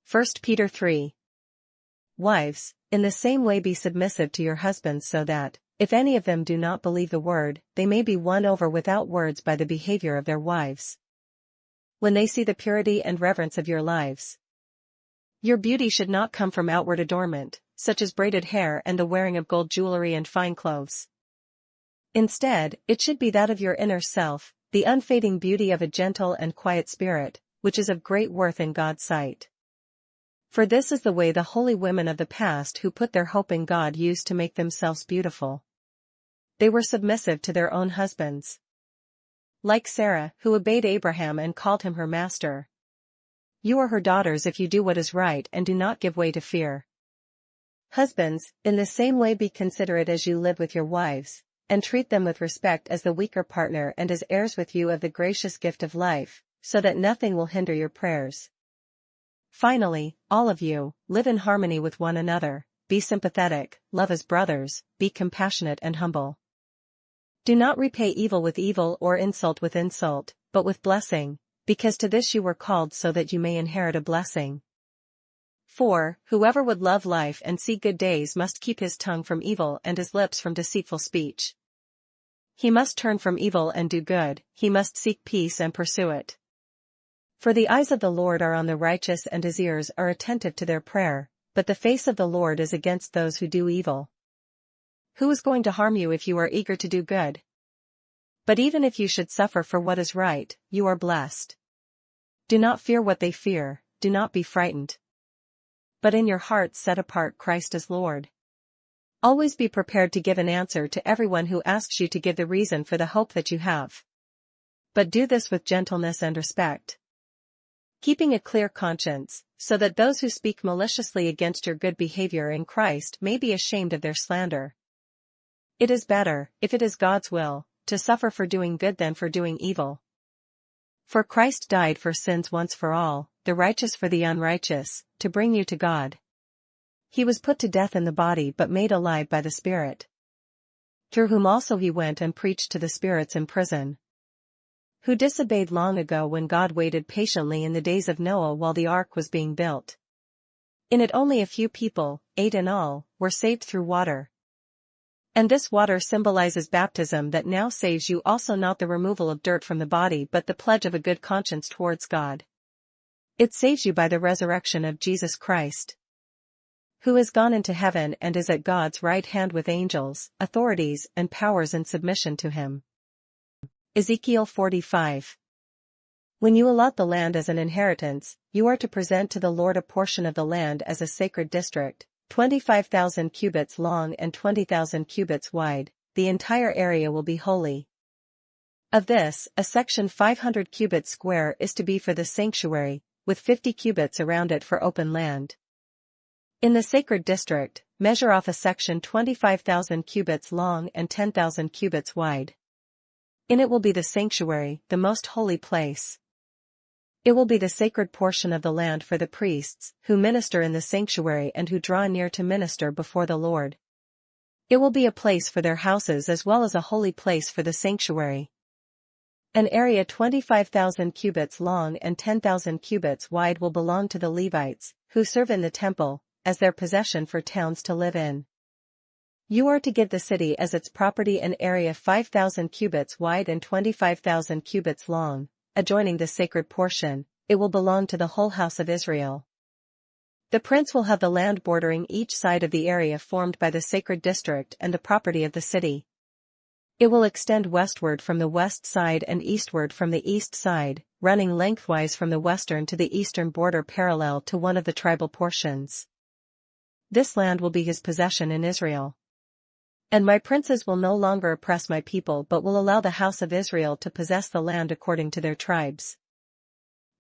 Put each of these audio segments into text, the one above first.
1Peter3. Wives, in the same way be submissive to your husbands so that, if any of them do not believe the word, they may be won over without words by the behavior of their wives. When they see the purity and reverence of your lives. Your beauty should not come from outward adornment, such as braided hair and the wearing of gold jewelry and fine clothes. Instead, it should be that of your inner self, the unfading beauty of a gentle and quiet spirit, which is of great worth in God's sight. For this is the way the holy women of the past who put their hope in God used to make themselves beautiful. They were submissive to their own husbands. Like Sarah, who obeyed Abraham and called him her master. You are her daughters if you do what is right and do not give way to fear. Husbands, in the same way be considerate as you live with your wives, and treat them with respect as the weaker partner and as heirs with you of the gracious gift of life, so that nothing will hinder your prayers. Finally, all of you, live in harmony with one another, be sympathetic, love as brothers, be compassionate and humble. Do not repay evil with evil or insult with insult, but with blessing, because to this you were called so that you may inherit a blessing. For, whoever would love life and see good days must keep his tongue from evil and his lips from deceitful speech. He must turn from evil and do good, he must seek peace and pursue it. For the eyes of the Lord are on the righteous and his ears are attentive to their prayer, but the face of the Lord is against those who do evil. Who is going to harm you if you are eager to do good? But even if you should suffer for what is right, you are blessed. Do not fear what they fear, do not be frightened. But in your hearts set apart Christ as Lord. Always be prepared to give an answer to everyone who asks you to give the reason for the hope that you have. But do this with gentleness and respect. Keeping a clear conscience, so that those who speak maliciously against your good behavior in Christ may be ashamed of their slander. It is better, if it is God's will, to suffer for doing good than for doing evil. For Christ died for sins once for all, the righteous for the unrighteous, to bring you to God. He was put to death in the body but made alive by the Spirit. Through whom also he went and preached to the spirits in prison, who disobeyed long ago when God waited patiently in the days of Noah while the ark was being built. In it only a few people, 8 in all, were saved through water. And this water symbolizes baptism that now saves you, also not the removal of dirt from the body but the pledge of a good conscience towards God. It saves you by the resurrection of Jesus Christ, who has gone into heaven and is at God's right hand with angels, authorities and powers in submission to him. Ezekiel45. When you allot the land as an inheritance, you are to present to the Lord a portion of the land as a sacred district, 25,000 cubits long and 20,000 cubits wide. The entire area will be holy. Of this, a section 500 cubits square is to be for the sanctuary, with 50 cubits around it for open land. In the sacred district, measure off a section 25,000 cubits long and 10,000 cubits wide. In it will be the sanctuary, the most holy place. It will be the sacred portion of the land for the priests, who minister in the sanctuary and who draw near to minister before the Lord. It will be a place for their houses as well as a holy place for the sanctuary. An area 25,000 cubits long and 10,000 cubits wide will belong to the Levites, who serve in the temple, as their possession for towns to live in. You are to give the city as its property an area 5,000 cubits wide and 25,000 cubits long. Adjoining the sacred portion, it will belong to the whole house of Israel. The prince will have the land bordering each side of the area formed by the sacred district and the property of the city. It will extend westward from the west side and eastward from the east side, running lengthwise from the western to the eastern border parallel to one of the tribal portions. This land will be his possession in Israel. And my princes will no longer oppress my people but will allow the house of Israel to possess the land according to their tribes.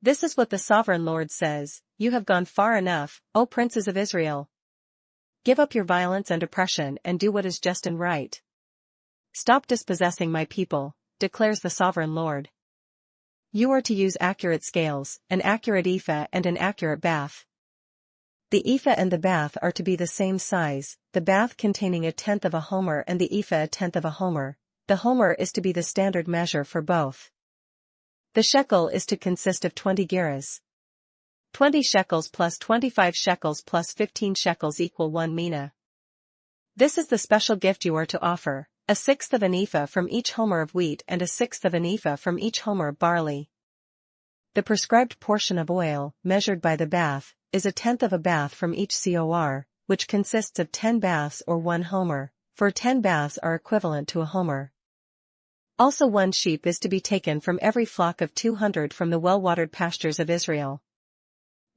This is what the sovereign Lord says: You have gone far enough, O princes of Israel. Give up your violence and oppression and do what is just and right. Stop dispossessing my people, declares the sovereign Lord. You are to use accurate scales, an accurate ephah and an accurate bath. The ephah and the bath are to be the same size, the bath containing 1/10 of a homer and the ephah 1/10 of a homer. The homer is to be the standard measure for both. The shekel is to consist of 20 gerahs. 20 shekels plus 25 shekels plus 15 shekels equal 1 mina. This is the special gift you are to offer, a sixth of an ephah from each homer of wheat and a sixth of an ephah from each homer of barley. The prescribed portion of oil, measured by the bath, is a tenth of a bath from each cor, which consists of 10 baths or 1 homer, for 10 baths are equivalent to a homer. Also 1 sheep is to be taken from every flock of 200 from the well-watered pastures of Israel.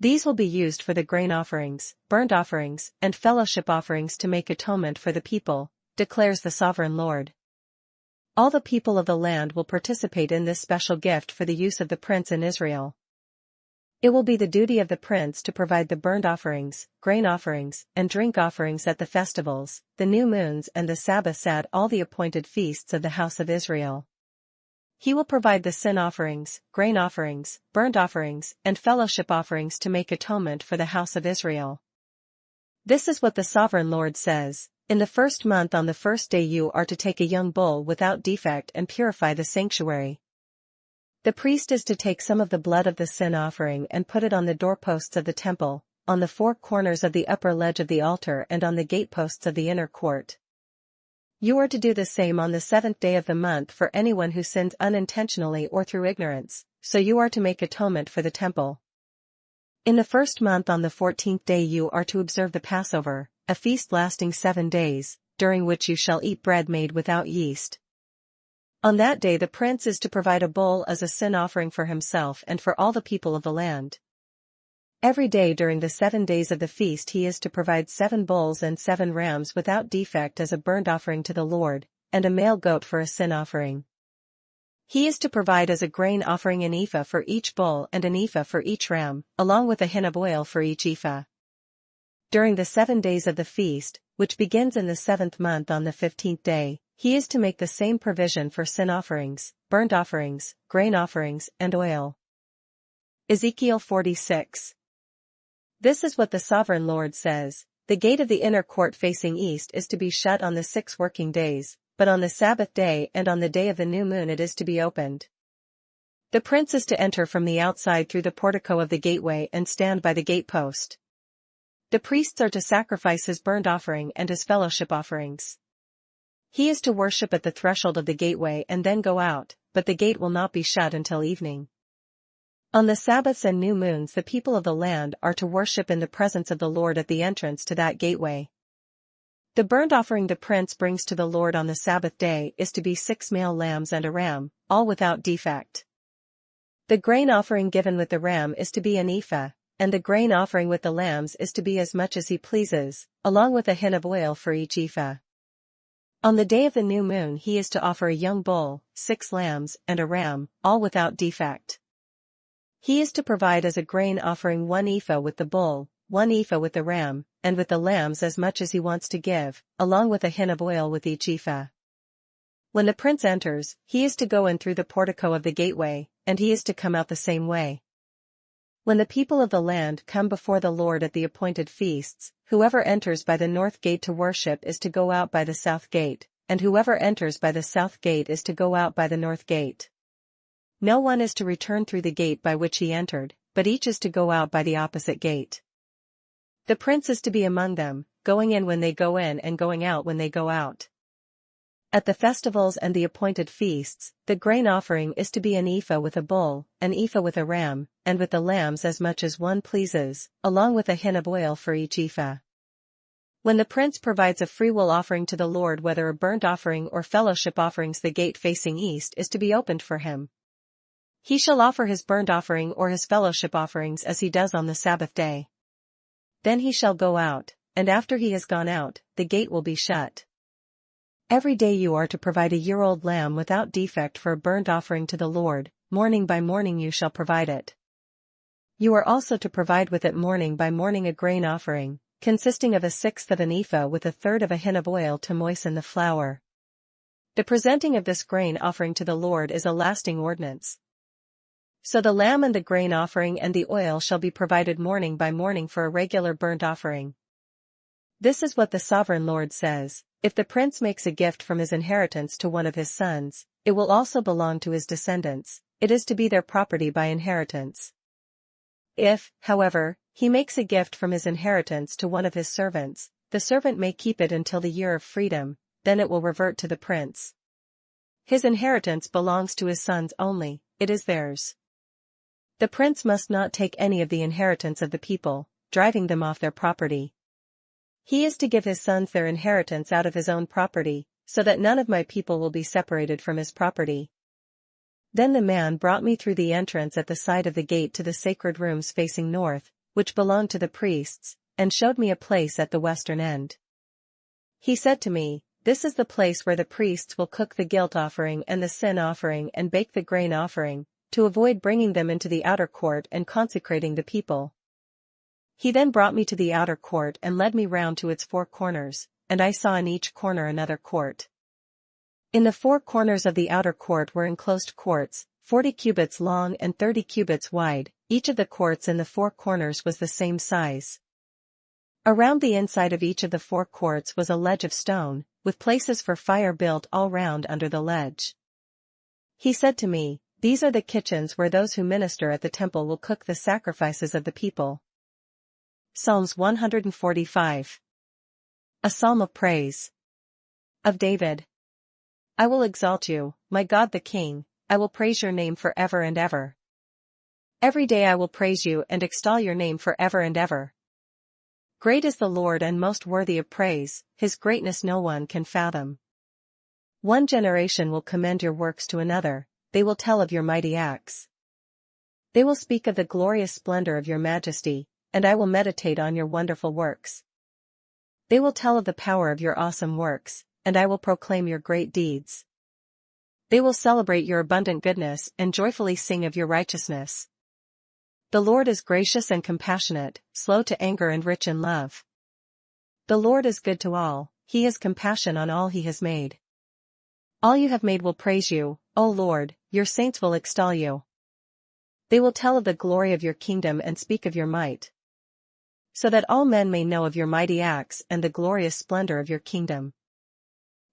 These will be used for the grain offerings, burnt offerings, and fellowship offerings to make atonement for the people, declares the Sovereign Lord. All the people of the land will participate in this special gift for the use of the prince in Israel. It will be the duty of the prince to provide the burnt offerings, grain offerings, and drink offerings at the festivals, the new moons and the Sabbaths at all the appointed feasts of the house of Israel. He will provide the sin offerings, grain offerings, burnt offerings, and fellowship offerings to make atonement for the house of Israel. This is what the Sovereign Lord says: in the first month on the first day you are to take a young bull without defect and purify the sanctuary. The priest is to take some of the blood of the sin offering and put it on the doorposts of the temple, on the 4 corners of the upper ledge of the altar and on the gateposts of the inner court. You are to do the same on the 7th day of the month for anyone who sins unintentionally or through ignorance, so you are to make atonement for the temple. In the first month on the 14th day you are to observe the Passover, a feast lasting 7 days, during which you shall eat bread made without yeast. On that day the prince is to provide a bull as a sin offering for himself and for all the people of the land. Every day during the 7 days of the feast he is to provide 7 bulls and 7 rams without defect as a burnt offering to the Lord, and a male goat for a sin offering. He is to provide as a grain offering an ephah for each bull and an ephah for each ram, along with a hin of oil for each ephah. During the 7 days of the feast, which begins in the 7th month on the 15th day, he is to make the same provision for sin offerings, burnt offerings, grain offerings, and oil. Ezekiel 46. This is what the Sovereign Lord says: the gate of the inner court facing east is to be shut on the 6 working days, but on the Sabbath day and on the day of the new moon it is to be opened. The prince is to enter from the outside through the portico of the gateway and stand by the gatepost. The priests are to sacrifice his burnt offering and his fellowship offerings. He is to worship at the threshold of the gateway and then go out, but the gate will not be shut until evening. On the Sabbaths and new moons the people of the land are to worship in the presence of the Lord at the entrance to that gateway. The burnt offering the prince brings to the Lord on the Sabbath day is to be 6 male lambs and a ram, all without defect. The grain offering given with the ram is to be an ephah, and the grain offering with the lambs is to be as much as he pleases, along with a hin of oil for each ephah. On the day of the new moon he is to offer a young bull, 6 lambs, and a ram, all without defect. He is to provide as a grain offering 1 ephah with the bull, 1 ephah with the ram, and with the lambs as much as he wants to give, along with a hin of oil with each ephah. When the prince enters, he is to go in through the portico of the gateway, and he is to come out the same way. When the people of the land come before the Lord at the appointed feasts, whoever enters by the north gate to worship is to go out by the south gate, and whoever enters by the south gate is to go out by the north gate. No one is to return through the gate by which he entered, but each is to go out by the opposite gate. The prince is to be among them, going in when they go in and going out when they go out. At the festivals and the appointed feasts, the grain offering is to be an ephah with a bull, an ephah with a ram, and with the lambs as much as one pleases, along with a hin of oil for each ephah. When the prince provides a freewill offering to the Lord, whether a burnt offering or fellowship offerings, the gate facing east is to be opened for him. He shall offer his burnt offering or his fellowship offerings as he does on the Sabbath day. Then he shall go out, and after he has gone out, the gate will be shut. Every day you are to provide a year-old lamb without defect for a burnt offering to the Lord, morning by morning you shall provide it. You are also to provide with it morning by morning a grain offering, consisting of a 1/6 of an ephah with a 1/3 of a hin of oil to moisten the flour. The presenting of this grain offering to the Lord is a lasting ordinance. So the lamb and the grain offering and the oil shall be provided morning by morning for a regular burnt offering. This is what the Sovereign Lord says: if the prince makes a gift from his inheritance to one of his sons, it will also belong to his descendants, it is to be their property by inheritance. If, however, he makes a gift from his inheritance to one of his servants, the servant may keep it until the year of freedom, then it will revert to the prince. His inheritance belongs to his sons only, it is theirs. The prince must not take any of the inheritance of the people, driving them off their property. He is to give his sons their inheritance out of his own property, so that none of my people will be separated from his property. Then the man brought me through the entrance at the side of the gate to the sacred rooms facing north, which belonged to the priests, and showed me a place at the western end. He said to me, "This is the place where the priests will cook the guilt offering and the sin offering and bake the grain offering, to avoid bringing them into the outer court and consecrating the people." He then brought me to the outer court and led me round to its 4 corners, and I saw in each corner another court. In the 4 corners of the outer court were enclosed courts, 40 cubits long and 30 cubits wide, each of the courts in the 4 corners was the same size. Around the inside of each of the 4 courts was a ledge of stone, with places for fire built all round under the ledge. He said to me, "These are the kitchens where those who minister at the temple will cook the sacrifices of the people." Psalms 145. A Psalm of Praise. Of David. I will exalt you, my God the King, I will praise your name forever and ever. Every day I will praise you and extol your name forever and ever. Great is the Lord and most worthy of praise, his greatness no one can fathom. One generation will commend your works to another, they will tell of your mighty acts. They will speak of the glorious splendor of your majesty, and I will meditate on your wonderful works. They will tell of the power of your awesome works, and I will proclaim your great deeds. They will celebrate your abundant goodness and joyfully sing of your righteousness. The Lord is gracious and compassionate, slow to anger and rich in love. The Lord is good to all, he has compassion on all he has made. All you have made will praise you, O Lord, your saints will extol you. They will tell of the glory of your kingdom and speak of your might, so that all men may know of your mighty acts and the glorious splendor of your kingdom.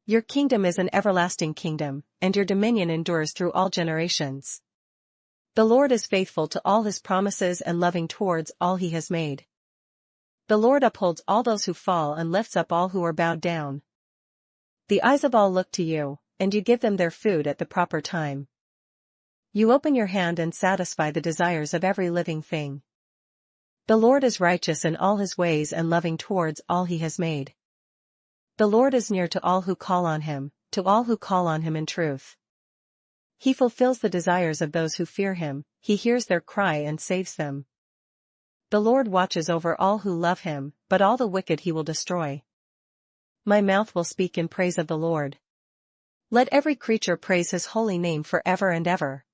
Your kingdom is an everlasting kingdom, and your dominion endures through all generations. The Lord is faithful to all his promises and loving towards all he has made. The Lord upholds all those who fall and lifts up all who are bowed down. The eyes of all look to you, and you give them their food at the proper time. You open your hand and satisfy the desires of every living thing. The Lord is righteous in all his ways and loving towards all he has made. The Lord is near to all who call on him, to all who call on him in truth. He fulfills the desires of those who fear him, he hears their cry and saves them. The Lord watches over all who love him, but all the wicked he will destroy. My mouth will speak in praise of the Lord. Let every creature praise his holy name forever and ever.